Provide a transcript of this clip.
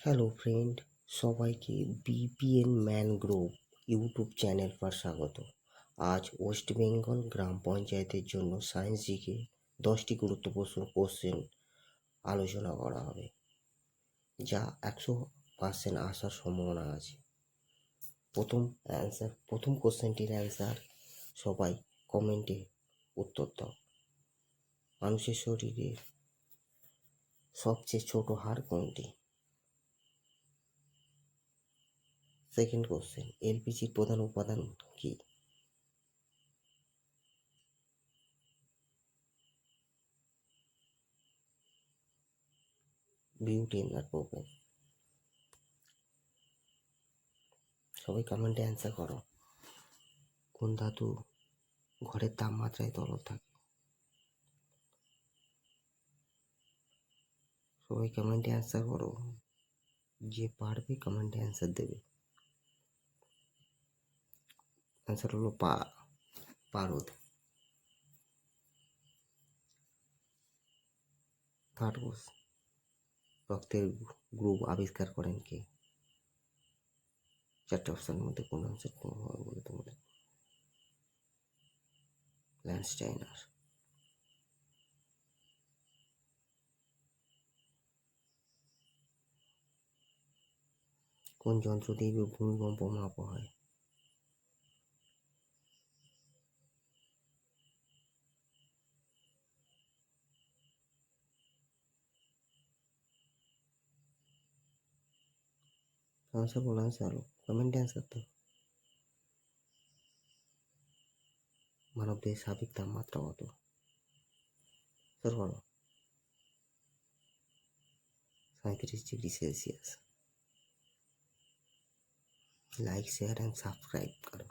Hello friend, সবাইকে বিপিএন mangrove YouTube channel पर স্বাগত। আজ ওয়েস্ট বেঙ্গল গ্রাম পঞ্চায়েতের জন্য সায়েন্স জিকে 10টি গুরুত্বপূর্ণ কোশ্চেন আলোচনা করা হবে, যা 100% আসার সম্ভাবনা আছে। প্রথম কোশ্চেনটির অ্যান্সার সবাই কমেন্টে উত্তর দাও। মানুষের শরীরের সবচেয়ে ছোট হাড় কোনটি? সেকেন্ড কোশ্চেন, এলপিজির প্রধান উপাদান কি? বিউটেন আর প্রোপেন। সবাই কমেন্টে অ্যান্সার করো। কোন ধাতু ঘরের তাপমাত্রায় তরল থাকে? সবাই কমেন্টে অ্যান্সার করো। যে পারবে কমেন্টে অ্যান্সার দেবে। অ্যান্সার হলো পারদ। থার্ড কোর্স, রক্তের গ্রুপ আবিষ্কার করেন কে? চারটে অপশনের মধ্যে কোন অ্যান্সার হবে বলে তোমাদের? ল্যান্ডস্টাইনার। কোন যন্ত্র দিয়ে ভূমিকম্প মাপা হয়? অ্যান্সার বলো, অ্যান্সার হলো কমেন্টে অ্যান্সার দাও। মানবদেহের স্বাভাবিক তাপমাত্রা কত? স্যার করো। 37°C। Like, share and subscribe করো।